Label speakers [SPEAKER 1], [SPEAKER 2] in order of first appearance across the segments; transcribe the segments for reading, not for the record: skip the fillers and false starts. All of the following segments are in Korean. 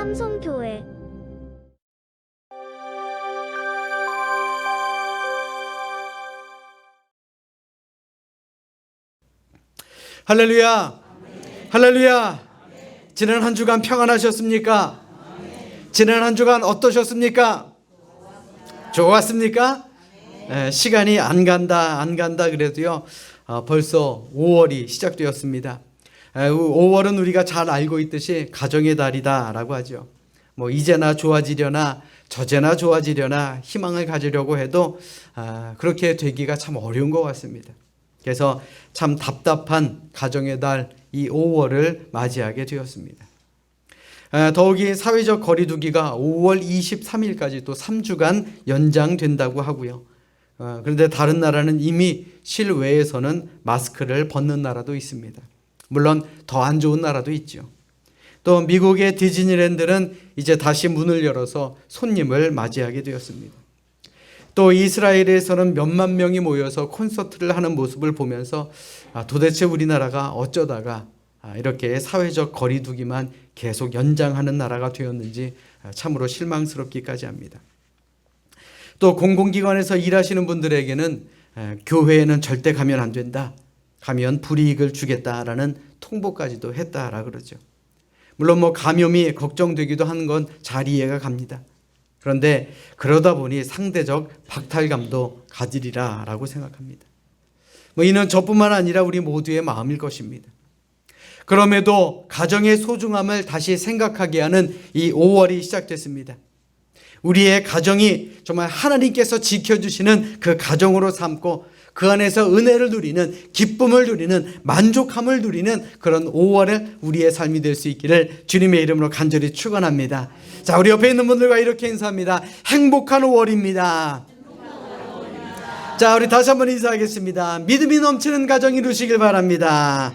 [SPEAKER 1] 삼성교회
[SPEAKER 2] 할렐루야. 할렐루야. 지난 한 주간 평안하셨습니까? 지난 한 주간 어떠셨습니까? 좋았습니까? 시간이 안 간다 그래도요, 벌써 5월이 시작되었습니다. 5월은 우리가 잘 알고 있듯이 가정의 달이다라고 하죠. 뭐 이제나 좋아지려나 저제나 좋아지려나 희망을 가지려고 해도 그렇게 되기가 참 어려운 것 같습니다. 그래서 참 답답한 가정의 달 이 5월을 맞이하게 되었습니다. 더욱이 사회적 거리두기가 5월 23일까지 또 3주간 연장된다고 하고요. 그런데 다른 나라는 이미 실외에서는 마스크를 벗는 나라도 있습니다. 물론 더 안 좋은 나라도 있죠. 또 미국의 디즈니랜드는 이제 다시 문을 열어서 손님을 맞이하게 되었습니다. 또 이스라엘에서는 몇만 명이 모여서 콘서트를 하는 모습을 보면서 도대체 우리나라가 어쩌다가 이렇게 사회적 거리두기만 계속 연장하는 나라가 되었는지 참으로 실망스럽기까지 합니다. 또 공공기관에서 일하시는 분들에게는 교회에는 절대 가면 안 된다, 가면 불이익을 주겠다라는 통보까지도 했다라 그러죠. 물론 뭐 감염이 걱정되기도 하는 건 잘 이해가 갑니다. 그런데 그러다 보니 상대적 박탈감도 가지리라라고 생각합니다. 뭐 이는 저뿐만 아니라 우리 모두의 마음일 것입니다. 그럼에도 가정의 소중함을 다시 생각하게 하는 이 5월이 시작됐습니다. 우리의 가정이 정말 하나님께서 지켜주시는 그 가정으로 삼고 그 안에서 은혜를 누리는, 기쁨을 누리는, 만족함을 누리는 그런 5월을 우리의 삶이 될 수 있기를 주님의 이름으로 간절히 축원합니다. 자, 우리 옆에 있는 분들과 이렇게 인사합니다. 행복한 5월입니다. 자, 우리 다시 한번 인사하겠습니다. 믿음이 넘치는 가정 이루시길 바랍니다.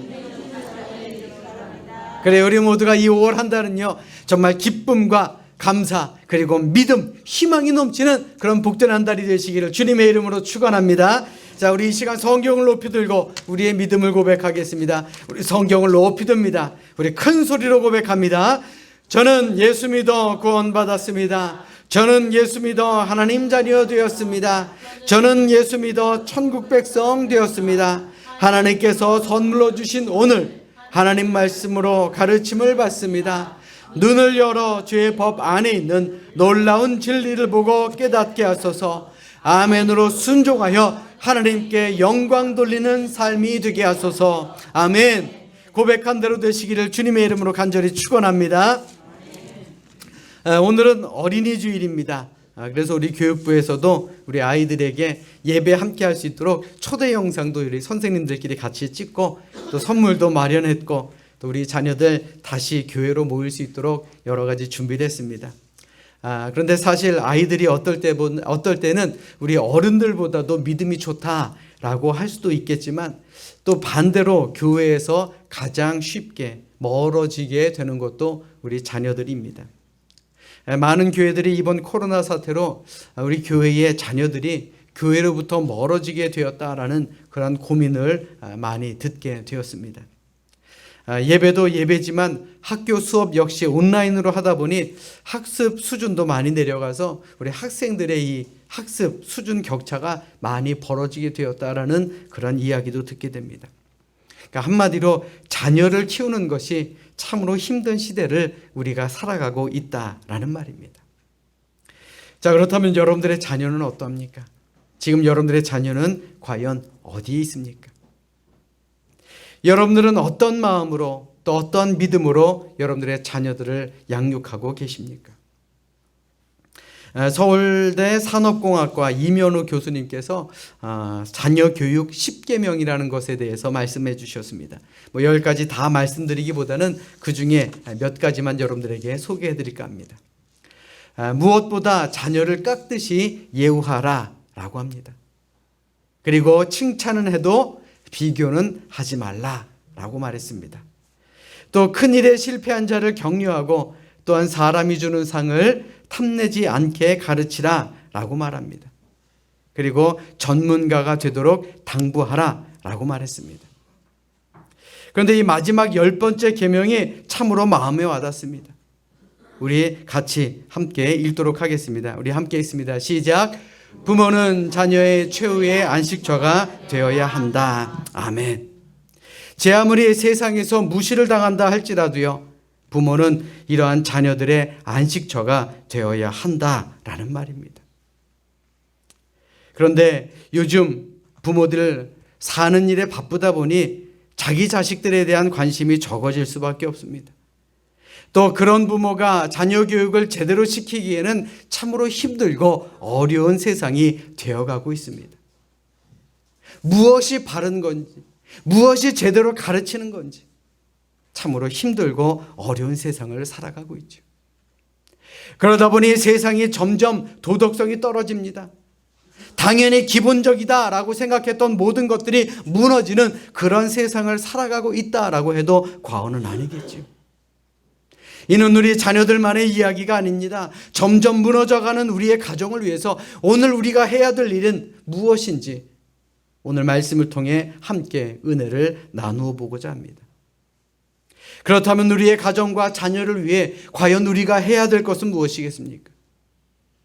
[SPEAKER 2] 그래, 우리 모두가 이 5월 한 달은요, 정말 기쁨과 감사 그리고 믿음, 희망이 넘치는 그런 복된 한 달이 되시기를 주님의 이름으로 축원합니다. 자, 우리 이 시간 성경을 높이 들고 우리의 믿음을 고백하겠습니다. 우리 성경을 높이 듭니다. 우리 큰 소리로 고백합니다. 저는 예수 믿어 구원받았습니다. 저는 예수 믿어 하나님 자녀 되었습니다. 저는 예수 믿어 천국 백성 되었습니다. 하나님께서 선물로 주신 오늘 하나님 말씀으로 가르침을 받습니다. 눈을 열어 주의 법 안에 있는 놀라운 진리를 보고 깨닫게 하소서. 아멘으로 순종하여 하나님께 영광 돌리는 삶이 되게 하소서. 아멘. 고백한 대로 되시기를 주님의 이름으로 간절히 축원합니다. 오늘은 어린이 주일입니다. 그래서 우리 교육부에서도 우리 아이들에게 예배 함께 할 수 있도록 초대 영상도 우리 선생님들끼리 같이 찍고 또 선물도 마련했고 또 우리 자녀들 다시 교회로 모일 수 있도록 여러 가지 준비를 했습니다. 그런데 사실 아이들이 어떨 때는 우리 어른들보다도 믿음이 좋다라고 할 수도 있겠지만 또 반대로 교회에서 가장 쉽게 멀어지게 되는 것도 우리 자녀들입니다. 많은 교회들이 이번 코로나 사태로 우리 교회의 자녀들이 교회로부터 멀어지게 되었다라는 그런 고민을 많이 듣게 되었습니다. 예배도 예배지만 학교 수업 역시 온라인으로 하다 보니 학습 수준도 많이 내려가서 우리 학생들의 이 학습 수준 격차가 많이 벌어지게 되었다라는 그런 이야기도 듣게 됩니다. 그러니까 한마디로 자녀를 키우는 것이 참으로 힘든 시대를 우리가 살아가고 있다라는 말입니다. 자, 그렇다면 여러분들의 자녀는 어떠합니까? 지금 여러분들의 자녀는 과연 어디에 있습니까? 여러분들은 어떤 마음으로 또 어떤 믿음으로 여러분들의 자녀들을 양육하고 계십니까? 서울대 산업공학과 이면우 교수님께서 자녀 교육 10계명이라는 것에 대해서 말씀해 주셨습니다. 뭐 10가지 다 말씀드리기보다는 그 중에 몇 가지만 여러분들에게 소개해 드릴까 합니다. 무엇보다 자녀를 깎듯이 예우하라 라고 합니다. 그리고 칭찬은 해도 비교는 하지 말라라고 말했습니다. 또 큰일에 실패한 자를 격려하고 또한 사람이 주는 상을 탐내지 않게 가르치라라고 말합니다. 그리고 전문가가 되도록 당부하라라고 말했습니다. 그런데 이 마지막 10번째 계명이 참으로 마음에 와닿습니다. 우리 같이 함께 읽도록 하겠습니다. 우리 함께 읽습니다. 시작. 부모는 자녀의 최후의 안식처가 되어야 한다. 아멘. 제 아무리 세상에서 무시를 당한다 할지라도요, 부모는 이러한 자녀들의 안식처가 되어야 한다라는 말입니다. 그런데 요즘 부모들 사는 일에 바쁘다 보니 자기 자식들에 대한 관심이 적어질 수밖에 없습니다. 또 그런 부모가 자녀 교육을 제대로 시키기에는 참으로 힘들고 어려운 세상이 되어가고 있습니다. 무엇이 바른 건지, 무엇이 제대로 가르치는 건지 참으로 힘들고 어려운 세상을 살아가고 있죠. 그러다 보니 세상이 점점 도덕성이 떨어집니다. 당연히 기본적이다라고 생각했던 모든 것들이 무너지는 그런 세상을 살아가고 있다라고 해도 과언은 아니겠죠. 이는 우리 자녀들만의 이야기가 아닙니다. 점점 무너져가는 우리의 가정을 위해서 오늘 우리가 해야 될 일은 무엇인지 오늘 말씀을 통해 함께 은혜를 나누어 보고자 합니다. 그렇다면 우리의 가정과 자녀를 위해 과연 우리가 해야 될 것은 무엇이겠습니까?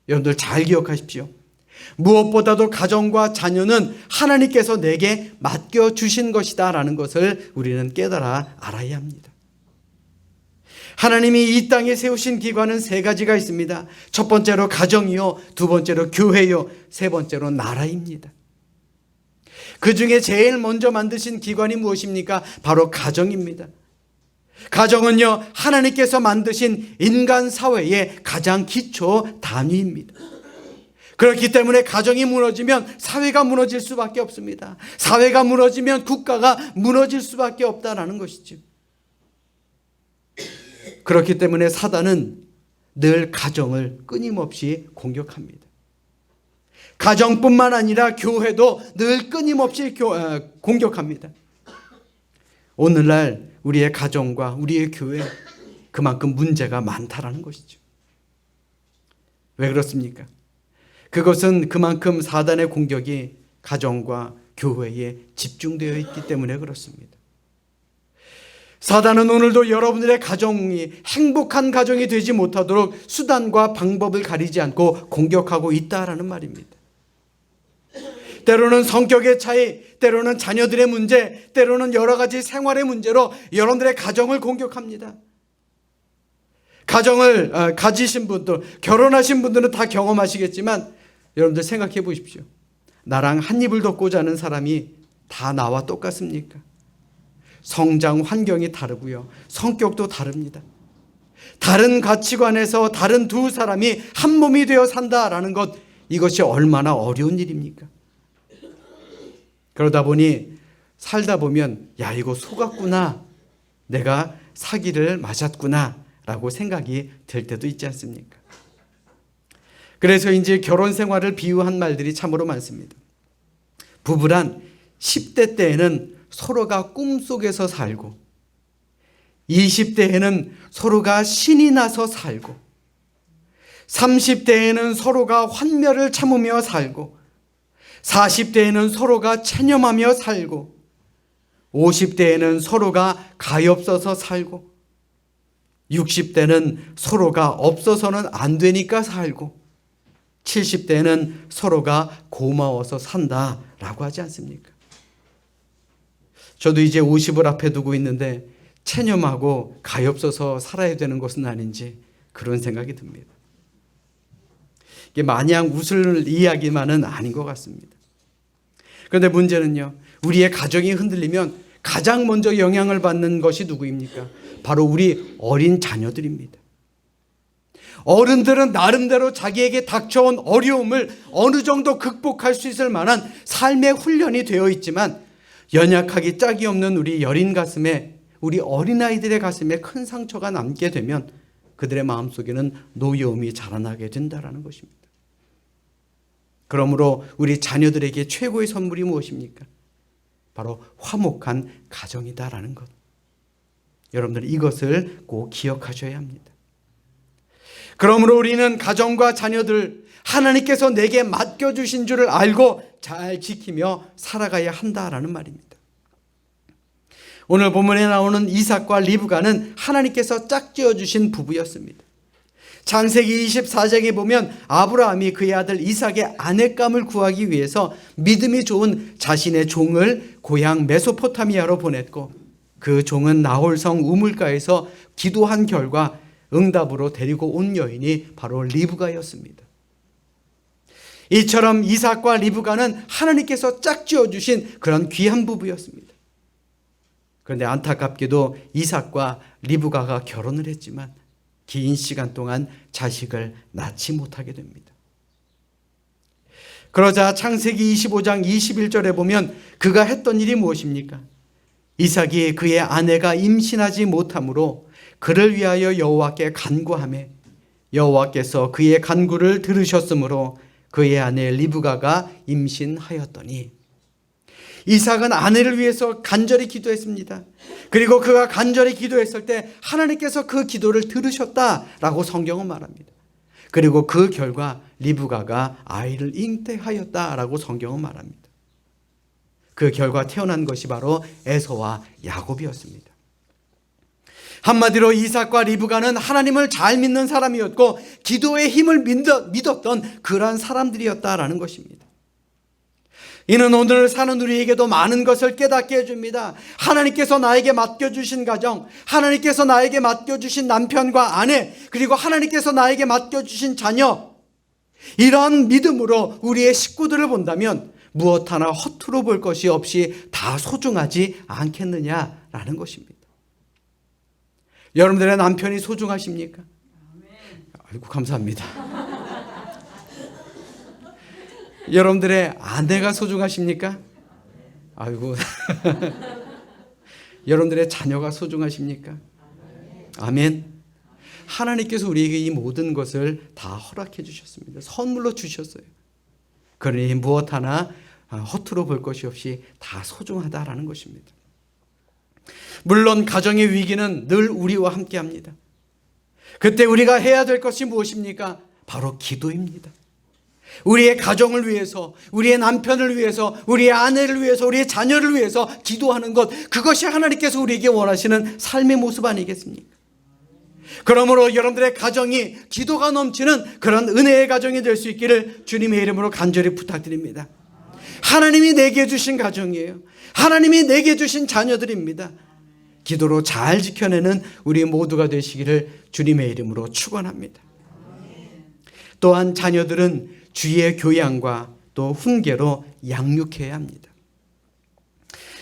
[SPEAKER 2] 여러분들 잘 기억하십시오. 무엇보다도 가정과 자녀는 하나님께서 내게 맡겨주신 것이다 라는 것을 우리는 깨달아 알아야 합니다. 하나님이 이 땅에 세우신 기관은 세 가지가 있습니다. 첫 번째로 가정이요, 두 번째로 교회요, 세 번째로 나라입니다. 그 중에 제일 먼저 만드신 기관이 무엇입니까? 바로 가정입니다. 가정은요, 하나님께서 만드신 인간 사회의 가장 기초 단위입니다. 그렇기 때문에 가정이 무너지면 사회가 무너질 수밖에 없습니다. 사회가 무너지면 국가가 무너질 수밖에 없다라는 것이죠. 그렇기 때문에 사단은 늘 가정을 끊임없이 공격합니다. 가정뿐만 아니라 교회도 늘 끊임없이 공격합니다. 오늘날 우리의 가정과 우리의 교회 그만큼 문제가 많다라는 것이죠. 왜 그렇습니까? 그것은 그만큼 사단의 공격이 가정과 교회에 집중되어 있기 때문에 그렇습니다. 사단은 오늘도 여러분들의 가정이 행복한 가정이 되지 못하도록 수단과 방법을 가리지 않고 공격하고 있다라는 말입니다. 때로는 성격의 차이, 때로는 자녀들의 문제, 때로는 여러 가지 생활의 문제로 여러분들의 가정을 공격합니다. 가정을 가지신 분들, 결혼하신 분들은 다 경험하시겠지만 여러분들 생각해 보십시오. 나랑 한 입을 덮고 자는 사람이 다 나와 똑같습니까? 성장 환경이 다르고요. 성격도 다릅니다. 다른 가치관에서 다른 두 사람이 한 몸이 되어 산다라는 것, 이것이 얼마나 어려운 일입니까? 그러다 보니 살다 보면 야, 이거 속았구나, 내가 사기를 맞았구나 라고 생각이 들 때도 있지 않습니까? 그래서 이제 결혼 생활을 비유한 말들이 참으로 많습니다. 부부란 10대 때에는 서로가 꿈속에서 살고, 20대에는 서로가 신이 나서 살고, 30대에는 서로가 환멸을 참으며 살고, 40대에는 서로가 체념하며 살고, 50대에는 서로가 가엾어서 살고, 60대는 서로가 없어서는 안 되니까 살고, 70대는 서로가 고마워서 산다라고 하지 않습니까? 저도 이제 50을 앞에 두고 있는데 체념하고 가엾어서 살아야 되는 것은 아닌지 그런 생각이 듭니다. 이게 마냥 웃을 이야기만은 아닌 것 같습니다. 그런데 문제는요, 우리의 가정이 흔들리면 가장 먼저 영향을 받는 것이 누구입니까? 바로 우리 어린 자녀들입니다. 어른들은 나름대로 자기에게 닥쳐온 어려움을 어느 정도 극복할 수 있을 만한 삶의 훈련이 되어 있지만, 연약하기 짝이 없는 우리 여린 가슴에, 우리 어린아이들의 가슴에 큰 상처가 남게 되면 그들의 마음속에는 노여움이 자라나게 된다는 것입니다. 그러므로 우리 자녀들에게 최고의 선물이 무엇입니까? 바로 화목한 가정이다라는 것. 여러분들 이것을 꼭 기억하셔야 합니다. 그러므로 우리는 가정과 자녀들, 하나님께서 내게 맡겨주신 줄을 알고 잘 지키며 살아가야 한다라는 말입니다. 오늘 본문에 나오는 이삭과 리브가는 하나님께서 짝지어 주신 부부였습니다. 창세기 24장에 보면 아브라함이 그의 아들 이삭의 아내감을 구하기 위해서 믿음이 좋은 자신의 종을 고향 메소포타미아로 보냈고, 그 종은 나홀성 우물가에서 기도한 결과 응답으로 데리고 온 여인이 바로 리브가였습니다. 이처럼 이삭과 리브가는 하나님께서 짝지어 주신 그런 귀한 부부였습니다. 그런데 안타깝게도 이삭과 리브가가 결혼을 했지만 긴 시간 동안 자식을 낳지 못하게 됩니다. 그러자 창세기 25장 21절에 보면 그가 했던 일이 무엇입니까? 이삭이 그의 아내가 임신하지 못하므로 그를 위하여 여호와께 간구하매 여호와께서 그의 간구를 들으셨으므로 그의 아내 리브가가 임신하였더니, 이삭은 아내를 위해서 간절히 기도했습니다. 그리고 그가 간절히 기도했을 때 하나님께서 그 기도를 들으셨다라고 성경은 말합니다. 그리고 그 결과 리브가가 아이를 잉태하였다라고 성경은 말합니다. 그 결과 태어난 것이 바로 에서와 야곱이었습니다. 한마디로 이삭과 리브가는 하나님을 잘 믿는 사람이었고 기도의 힘을 믿었던 그러한 사람들이었다라는 것입니다. 이는 오늘 사는 우리에게도 많은 것을 깨닫게 해줍니다. 하나님께서 나에게 맡겨주신 가정, 하나님께서 나에게 맡겨주신 남편과 아내, 그리고 하나님께서 나에게 맡겨주신 자녀, 이러한 믿음으로 우리의 식구들을 본다면 무엇 하나 허투루 볼 것이 없이 다 소중하지 않겠느냐라는 것입니다. 여러분들의 남편이 소중하십니까? 아이고, 감사합니다. 여러분들의 아내가 소중하십니까? 아이고. 여러분들의 자녀가 소중하십니까? 아멘. 하나님께서 우리에게 이 모든 것을 다 허락해 주셨습니다. 선물로 주셨어요. 그러니 무엇 하나 허투루 볼 것이 없이 다 소중하다라는 것입니다. 물론 가정의 위기는 늘 우리와 함께 합니다. 그때 우리가 해야 될 것이 무엇입니까? 바로 기도입니다. 우리의 가정을 위해서, 우리의 남편을 위해서, 우리의 아내를 위해서, 우리의 자녀를 위해서 기도하는 것, 그것이 하나님께서 우리에게 원하시는 삶의 모습 아니겠습니까? 그러므로 여러분들의 가정이 기도가 넘치는 그런 은혜의 가정이 될 수 있기를 주님의 이름으로 간절히 부탁드립니다. 하나님이 내게 주신 가정이에요. 하나님이 내게 주신 자녀들입니다. 기도로 잘 지켜내는 우리 모두가 되시기를 주님의 이름으로 축원합니다. 또한 자녀들은 주의 교양과 또 훈계로 양육해야 합니다.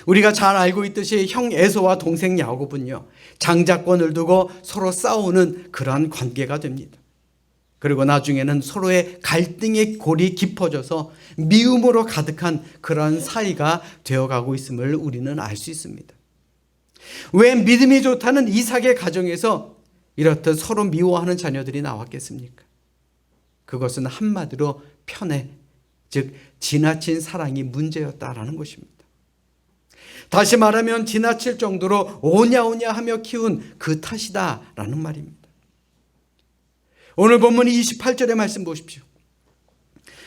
[SPEAKER 2] 우리가 잘 알고 있듯이 형 에서와 동생 야곱은요, 장자권을 두고 서로 싸우는 그러한 관계가 됩니다. 그리고 나중에는 서로의 갈등의 골이 깊어져서 미움으로 가득한 그러한 사이가 되어가고 있음을 우리는 알 수 있습니다. 왜 믿음이 좋다는 이삭의 가정에서 이렇듯 서로 미워하는 자녀들이 나왔겠습니까? 그것은 한마디로 편애, 즉 지나친 사랑이 문제였다라는 것입니다. 다시 말하면 지나칠 정도로 오냐오냐 하며 키운 그 탓이다라는 말입니다. 오늘 본문 28절의 말씀 보십시오.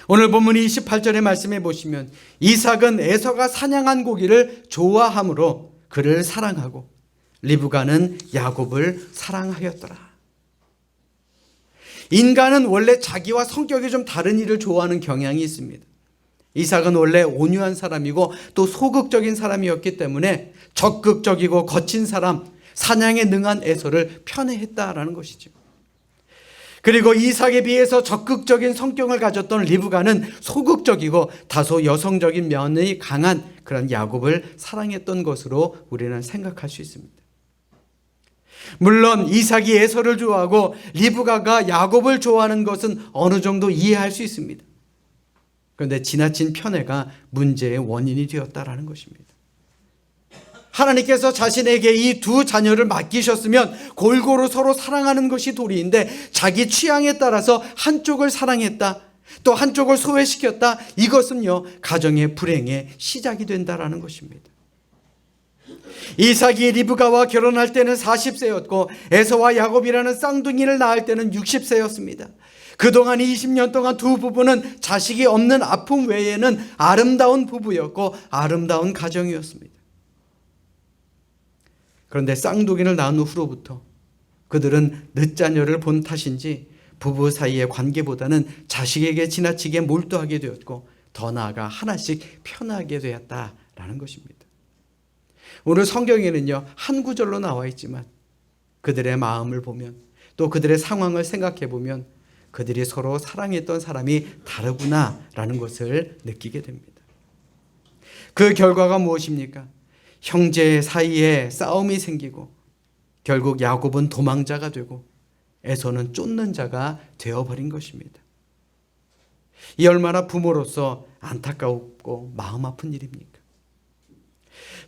[SPEAKER 2] 오늘 본문 28절의 말씀에 보시면 이삭은 에서가 사냥한 고기를 좋아함으로 그를 사랑하고 리브가는 야곱을 사랑하였더라. 인간은 원래 자기와 성격이 좀 다른 일을 좋아하는 경향이 있습니다. 이삭은 원래 온유한 사람이고 또 소극적인 사람이었기 때문에 적극적이고 거친 사람, 사냥에 능한 에서를 편애했다라는 것이죠. 그리고 이삭에 비해서 적극적인 성격을 가졌던 리브가는 소극적이고 다소 여성적인 면이 강한 그런 야곱을 사랑했던 것으로 우리는 생각할 수 있습니다. 물론 이삭이 에서를 좋아하고 리브가가 야곱을 좋아하는 것은 어느 정도 이해할 수 있습니다. 그런데 지나친 편애가 문제의 원인이 되었다라는 것입니다. 하나님께서 자신에게 이 두 자녀를 맡기셨으면 골고루 서로 사랑하는 것이 도리인데 자기 취향에 따라서 한쪽을 사랑했다, 또 한쪽을 소외시켰다, 이것은요 가정의 불행의 시작이 된다라는 것입니다. 이삭이 리브가와 결혼할 때는 40세였고 에서와 야곱이라는 쌍둥이를 낳을 때는 60세였습니다. 그동안 20년 동안 두 부부는 자식이 없는 아픔 외에는 아름다운 부부였고 아름다운 가정이었습니다. 그런데 쌍둥이를 낳은 후로부터 그들은 늦자녀를 본 탓인지 부부 사이의 관계보다는 자식에게 지나치게 몰두하게 되었고 더 나아가 하나씩 편하게 되었다라는 것입니다. 오늘 성경에는요, 한 구절로 나와 있지만 그들의 마음을 보면 또 그들의 상황을 생각해 보면 그들이 서로 사랑했던 사람이 다르구나라는 것을 느끼게 됩니다. 그 결과가 무엇입니까? 형제 사이에 싸움이 생기고 결국 야곱은 도망자가 되고 에서는 쫓는 자가 되어버린 것입니다. 이 얼마나 부모로서 안타깝고 마음 아픈 일입니까?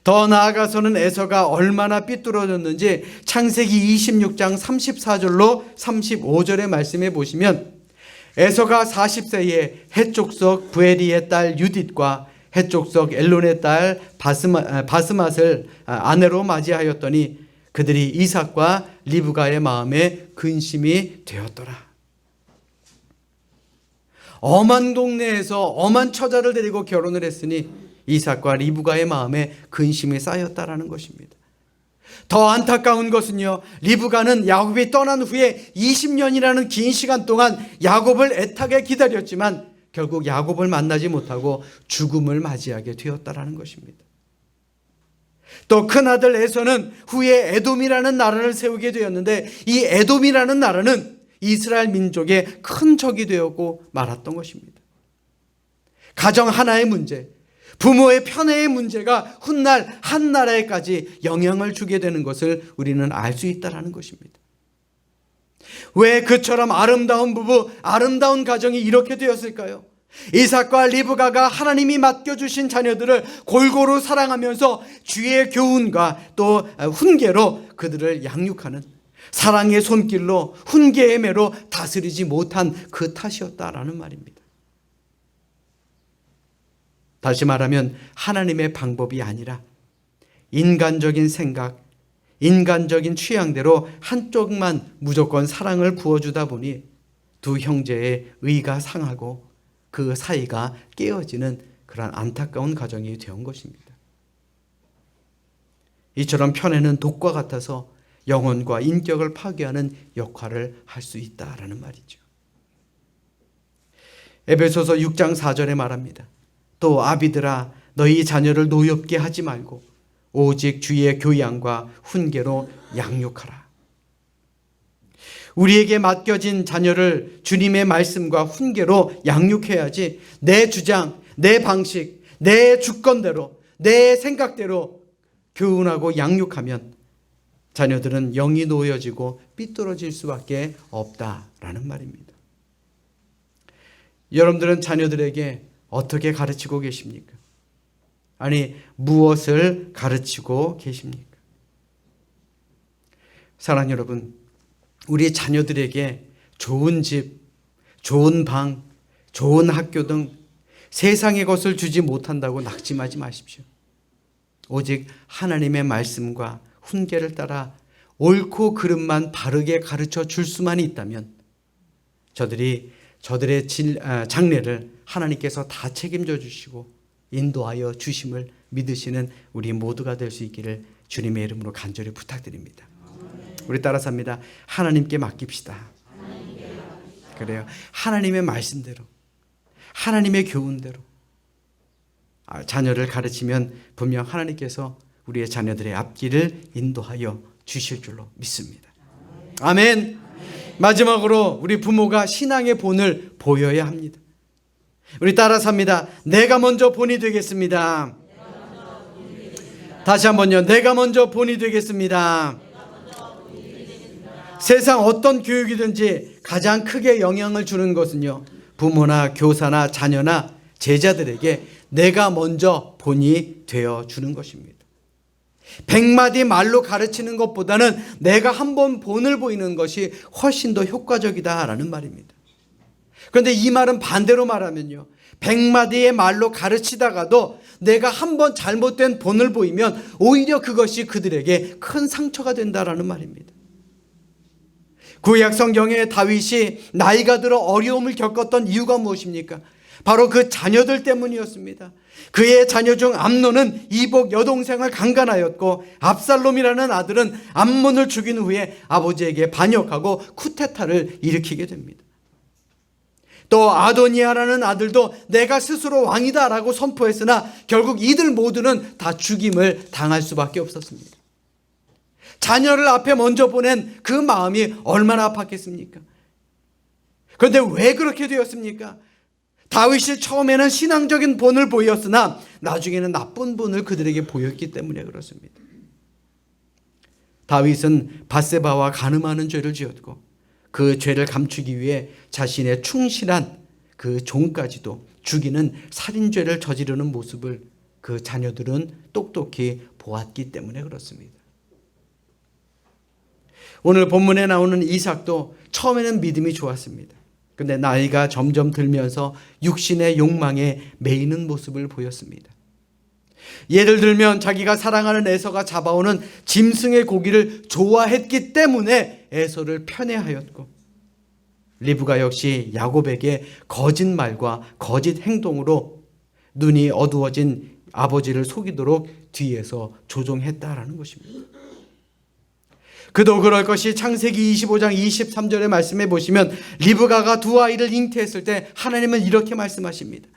[SPEAKER 2] 더 나아가서는 에서가 얼마나 삐뚤어졌는지 창세기 26장 34절로 35절의 말씀에 보시면 에서가 40세에 헷족속 부에리의 딸 유딧과 헷족속 엘론의 딸 바스맛을 아내로 맞이하였더니 그들이 이삭과 리브가의 마음에 근심이 되었더라. 엄한 동네에서 엄한 처자를 데리고 결혼을 했으니 이삭과 리브가의 마음에 근심이 쌓였다라는 것입니다. 더 안타까운 것은요, 리브가는 야곱이 떠난 후에 20년이라는 긴 시간 동안 야곱을 애타게 기다렸지만 결국 야곱을 만나지 못하고 죽음을 맞이하게 되었다라는 것입니다. 또 큰아들 에서는 후에 에돔이라는 나라를 세우게 되었는데 이 에돔이라는 나라는 이스라엘 민족의 큰 적이 되었고 말았던 것입니다. 가정 하나의 문제, 부모의 편애의 문제가 훗날 한 나라에까지 영향을 주게 되는 것을 우리는 알 수 있다는 것입니다. 왜 그처럼 아름다운 부부, 아름다운 가정이 이렇게 되었을까요? 이삭과 리브가가 하나님이 맡겨주신 자녀들을 골고루 사랑하면서 주의 교훈과 또 훈계로 그들을 양육하는 사랑의 손길로 훈계의 매로 다스리지 못한 그 탓이었다라는 말입니다. 다시 말하면 하나님의 방법이 아니라 인간적인 생각, 인간적인 취향대로 한쪽만 무조건 사랑을 부어주다 보니 두 형제의 의가 상하고 그 사이가 깨어지는 그런 안타까운 가정이 되온 것입니다. 이처럼 편애는 독과 같아서 영혼과 인격을 파괴하는 역할을 할 수 있다라는 말이죠. 에베소서 6장 4절에 말합니다. 또 아비들아 너희 자녀를 노엽게 하지 말고 오직 주의 교양과 훈계로 양육하라. 우리에게 맡겨진 자녀를 주님의 말씀과 훈계로 양육해야지 내 주장, 내 방식, 내 주권대로, 내 생각대로 교훈하고 양육하면 자녀들은 영이 놓여지고 삐뚤어질 수밖에 없다라는 말입니다. 여러분들은 자녀들에게 어떻게 가르치고 계십니까? 아니, 무엇을 가르치고 계십니까? 사랑하는 여러분, 우리 자녀들에게 좋은 집, 좋은 방, 좋은 학교 등 세상의 것을 주지 못한다고 낙심하지 마십시오. 오직 하나님의 말씀과 훈계를 따라 옳고 그름만 바르게 가르쳐 줄 수만 있다면 저들의 장래를 하나님께서 다 책임져 주시고 인도하여 주심을 믿으시는 우리 모두가 될 수 있기를 주님의 이름으로 간절히 부탁드립니다. 우리 따라서 합니다. 하나님께 맡깁시다. 그래요. 하나님의 말씀대로, 하나님의 교훈대로 자녀를 가르치면 분명 하나님께서 우리의 자녀들의 앞길을 인도하여 주실 줄로 믿습니다. 아멘. 마지막으로 우리 부모가 신앙의 본을 보여야 합니다. 우리 따라서 합니다. 내가 먼저 본이 되겠습니다. 다시 한번요. 내가 먼저 본이 되겠습니다. 세상 어떤 교육이든지 가장 크게 영향을 주는 것은요, 부모나 교사나 자녀나 제자들에게 내가 먼저 본이 되어주는 것입니다. 100마디 말로 가르치는 것보다는 내가 한번 본을 보이는 것이 훨씬 더 효과적이다라는 말입니다. 그런데 이 말은 반대로 말하면요, 100마디의 말로 가르치다가도 내가 한번 잘못된 본을 보이면 오히려 그것이 그들에게 큰 상처가 된다라는 말입니다. 구약 성경의 다윗이 나이가 들어 어려움을 겪었던 이유가 무엇입니까? 바로 그 자녀들 때문이었습니다. 그의 자녀 중 암논은 이복 여동생을 강간하였고 압살롬이라는 아들은 암몬을 죽인 후에 아버지에게 반역하고 쿠데타를 일으키게 됩니다. 또 아도니아라는 아들도 내가 스스로 왕이다라고 선포했으나 결국 이들 모두는 다 죽임을 당할 수밖에 없었습니다. 자녀를 앞에 먼저 보낸 그 마음이 얼마나 아팠겠습니까? 그런데 왜 그렇게 되었습니까? 다윗이 처음에는 신앙적인 본을 보였으나 나중에는 나쁜 본을 그들에게 보였기 때문에 그렇습니다. 다윗은 밧세바와 간음하는 죄를 지었고 그 죄를 감추기 위해 자신의 충실한 그 종까지도 죽이는 살인죄를 저지르는 모습을 그 자녀들은 똑똑히 보았기 때문에 그렇습니다. 오늘 본문에 나오는 이삭도 처음에는 믿음이 좋았습니다. 그런데 나이가 점점 들면서 육신의 욕망에 매이는 모습을 보였습니다. 예를 들면 자기가 사랑하는 에서가 잡아오는 짐승의 고기를 좋아했기 때문에 에서를 편애하였고, 리브가 역시 야곱에게 거짓말과 거짓 행동으로 눈이 어두워진 아버지를 속이도록 뒤에서 조종했다라는 것입니다. 그도 그럴 것이 창세기 25장 23절의 말씀에 보시면 리브가가 두 아이를 잉태했을 때 하나님은 이렇게 말씀하십니다.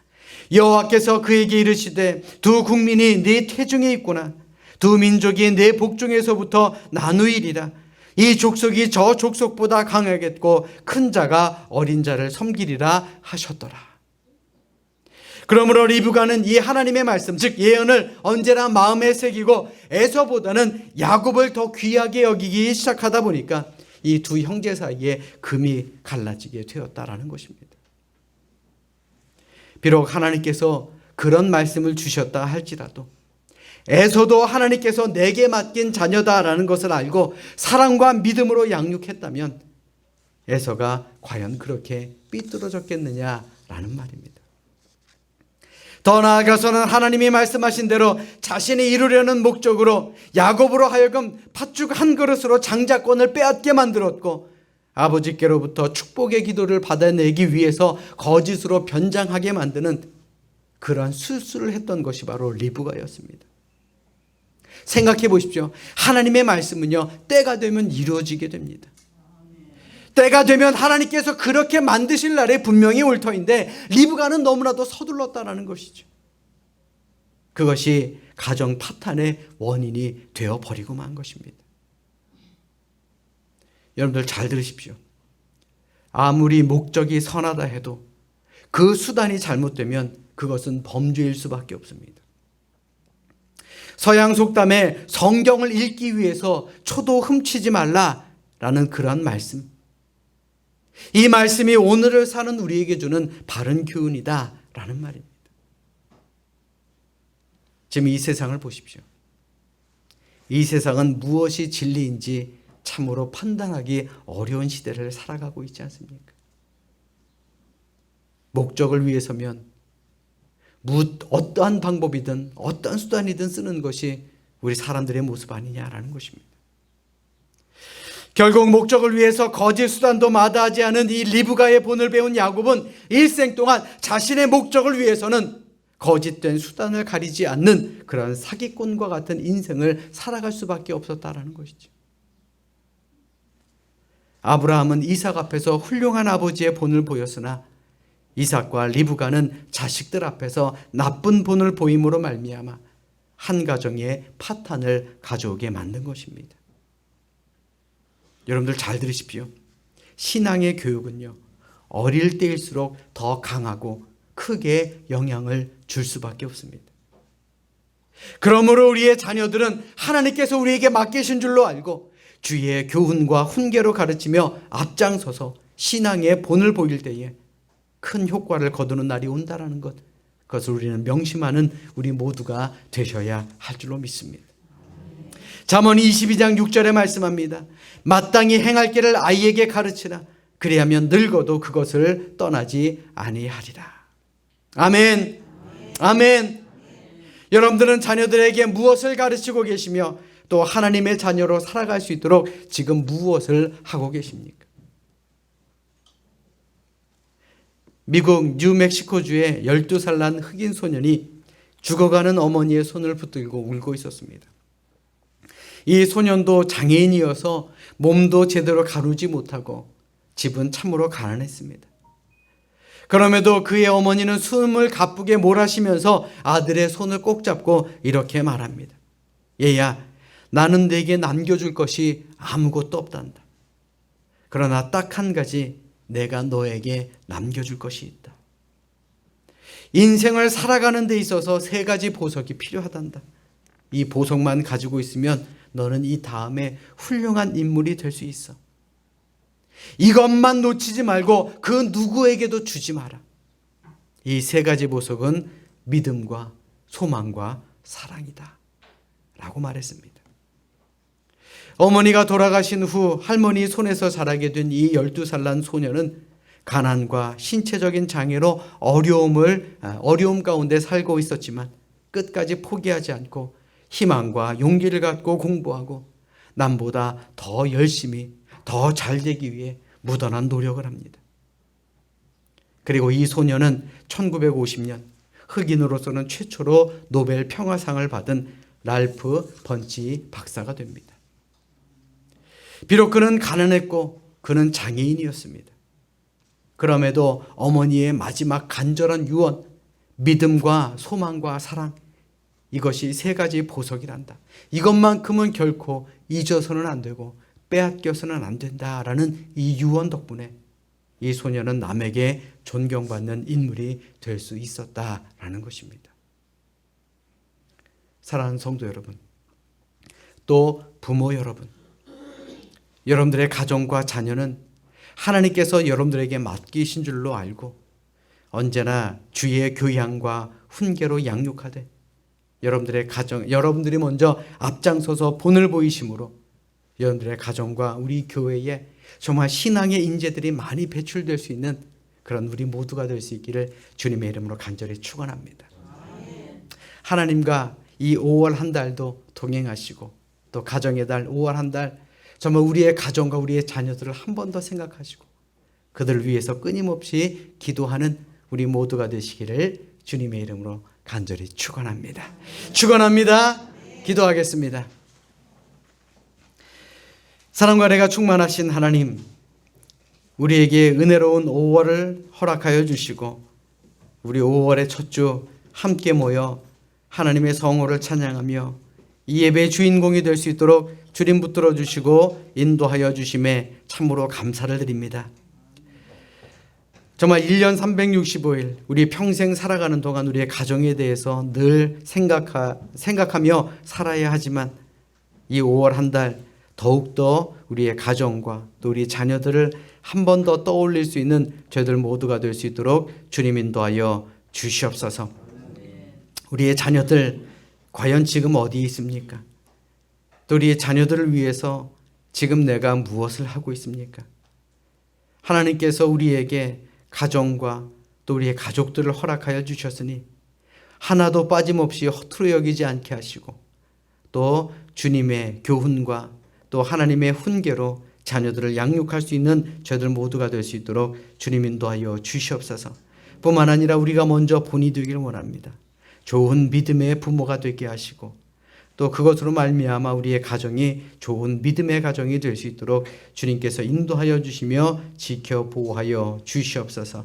[SPEAKER 2] 여호와께서 그에게 이르시되 두 국민이 네 태중에 있구나. 두 민족이 네 복중에서부터 나누이리라. 이 족속이 저 족속보다 강하겠고 큰 자가 어린 자를 섬기리라 하셨더라. 그러므로 리브가는 이 하나님의 말씀, 즉 예언을 언제나 마음에 새기고 에서보다는 야곱을 더 귀하게 여기기 시작하다 보니까 이 두 형제 사이에 금이 갈라지게 되었다라는 것입니다. 비록 하나님께서 그런 말씀을 주셨다 할지라도 에서도 하나님께서 내게 맡긴 자녀다라는 것을 알고 사랑과 믿음으로 양육했다면 에서가 과연 그렇게 삐뚤어졌겠느냐라는 말입니다. 더 나아가서는 하나님이 말씀하신 대로 자신이 이루려는 목적으로 야곱으로 하여금 팥죽 한 그릇으로 장자권을 빼앗게 만들었고 아버지께로부터 축복의 기도를 받아내기 위해서 거짓으로 변장하게 만드는 그러한 술수를 했던 것이 바로 리브가였습니다. 생각해 보십시오. 하나님의 말씀은요, 때가 되면 이루어지게 됩니다. 때가 되면 하나님께서 그렇게 만드실 날에 분명히 올 터인데 리브가는 너무나도 서둘렀다는 것이죠. 그것이 가정 파탄의 원인이 되어버리고 만 것입니다. 여러분들 잘 들으십시오. 아무리 목적이 선하다 해도 그 수단이 잘못되면 그것은 범죄일 수밖에 없습니다. 서양 속담에 성경을 읽기 위해서 초도 훔치지 말라라는 그런 말씀, 이 말씀이 오늘을 사는 우리에게 주는 바른 교훈이다라는 말입니다. 지금 이 세상을 보십시오. 이 세상은 무엇이 진리인지 참으로 판단하기 어려운 시대를 살아가고 있지 않습니까? 목적을 위해서면 어떠한 방법이든 어떠한 수단이든 쓰는 것이 우리 사람들의 모습 아니냐라는 것입니다. 결국 목적을 위해서 거짓 수단도 마다하지 않은 이 리브가의 본을 배운 야곱은 일생 동안 자신의 목적을 위해서는 거짓된 수단을 가리지 않는 그런 사기꾼과 같은 인생을 살아갈 수밖에 없었다라는 것이죠. 아브라함은 이삭 앞에서 훌륭한 아버지의 본을 보였으나 이삭과 리브가는 자식들 앞에서 나쁜 본을 보임으로 말미암아 한 가정에 파탄을 가져오게 만든 것입니다. 여러분들 잘 들으십시오. 신앙의 교육은요, 어릴 때일수록 더 강하고 크게 영향을 줄 수밖에 없습니다. 그러므로 우리의 자녀들은 하나님께서 우리에게 맡기신 줄로 알고 주의 교훈과 훈계로 가르치며 앞장서서 신앙의 본을 보일 때에 큰 효과를 거두는 날이 온다라는 것, 그것을 우리는 명심하는 우리 모두가 되셔야 할 줄로 믿습니다. 잠언 22장 6절에 말씀합니다. 마땅히 행할 길을 아이에게 가르치라. 그리하면 늙어도 그것을 떠나지 아니하리라. 아멘. 아멘. 여러분들은 자녀들에게 무엇을 가르치고 계시며 또 하나님의 자녀로 살아갈 수 있도록 지금 무엇을 하고 계십니까? 미국 뉴멕시코주의 12살 난 흑인 소년이 죽어가는 어머니의 손을 붙들고 울고 있었습니다. 이 소년도 장애인이어서 몸도 제대로 가누지 못하고 집은 참으로 가난했습니다. 그럼에도 그의 어머니는 숨을 가쁘게 몰아쉬면서 아들의 손을 꼭 잡고 이렇게 말합니다. 얘야, 나는 네게 남겨줄 것이 아무것도 없단다. 그러나 딱 한 가지 내가 너에게 남겨줄 것이 있다. 인생을 살아가는 데 있어서 3가지 보석이 필요하단다. 이 보석만 가지고 있으면 너는 이 다음에 훌륭한 인물이 될 수 있어. 이것만 놓치지 말고 그 누구에게도 주지 마라. 이 3가지 보석은 믿음과 소망과 사랑이다 라고 말했습니다. 어머니가 돌아가신 후 할머니 손에서 자라게 된 이 12살 난 소녀는 가난과 신체적인 장애로 어려움 가운데 살고 있었지만 끝까지 포기하지 않고 희망과 용기를 갖고 공부하고 남보다 더 열심히 더 잘 되기 위해 무던한 노력을 합니다. 그리고 이 소녀는 1950년 흑인으로서는 최초로 노벨 평화상을 받은 랄프 번치 박사가 됩니다. 비록 그는 가난했고 그는 장애인이었습니다. 그럼에도 어머니의 마지막 간절한 유언, 믿음과 소망과 사랑, 이것이 3가지 보석이란다. 이것만큼은 결코 잊어서는 안 되고 빼앗겨서는 안 된다라는 이 유언 덕분에 이 소녀는 남에게 존경받는 인물이 될 수 있었다라는 것입니다. 사랑하는 성도 여러분, 또 부모 여러분, 여러분들의 가정과 자녀는 하나님께서 여러분들에게 맡기신 줄로 알고 언제나 주의 교양과 훈계로 양육하되 여러분들의 가정, 여러분들이 먼저 앞장서서 본을 보이심으로 여러분들의 가정과 우리 교회에 정말 신앙의 인재들이 많이 배출될 수 있는 그런 우리 모두가 될 수 있기를 주님의 이름으로 간절히 축원합니다. 하나님과 이 5월 한 달도 동행하시고 또 가정의 달 5월 한 달 정말 우리의 가정과 우리의 자녀들을 한 번 더 생각하시고 그들을 위해서 끊임없이 기도하는 우리 모두가 되시기를 주님의 이름으로 간절히 축원합니다. 축원합니다. 기도하겠습니다. 사랑과 은혜가 충만하신 하나님, 우리에게 은혜로운 5월을 허락하여 주시고 우리 5월의 첫 주 함께 모여 하나님의 성호를 찬양하며 이 예배의 주인공이 될 수 있도록 주님 붙들어 주시고 인도하여 주심에 참으로 감사를 드립니다. 정말 1년 365일 우리 평생 살아가는 동안 우리의 가정에 대해서 늘 생각하며 살아야 하지만 이 5월 한 달 더욱더 우리의 가정과 또 우리 자녀들을 한 번 더 떠올릴 수 있는 저희들 모두가 될 수 있도록 주님 인도하여 주시옵소서. 우리의 자녀들 과연 지금 어디 있습니까? 또 우리의 자녀들을 위해서 지금 내가 무엇을 하고 있습니까? 하나님께서 우리에게 가정과 또 우리의 가족들을 허락하여 주셨으니 하나도 빠짐없이 허투루 여기지 않게 하시고 또 주님의 교훈과 또 하나님의 훈계로 자녀들을 양육할 수 있는 저희들 모두가 될 수 있도록 주님 인도하여 주시옵소서. 뿐만 아니라 우리가 먼저 본이 되기를 원합니다. 좋은 믿음의 부모가 되게 하시고 또 그것으로 말미암아 우리의 가정이 좋은 믿음의 가정이 될 수 있도록 주님께서 인도하여 주시며 지켜 보호하여 주시옵소서.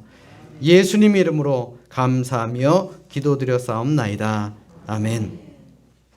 [SPEAKER 2] 예수님 이름으로 감사하며 기도드려 싸움나이다. 아멘.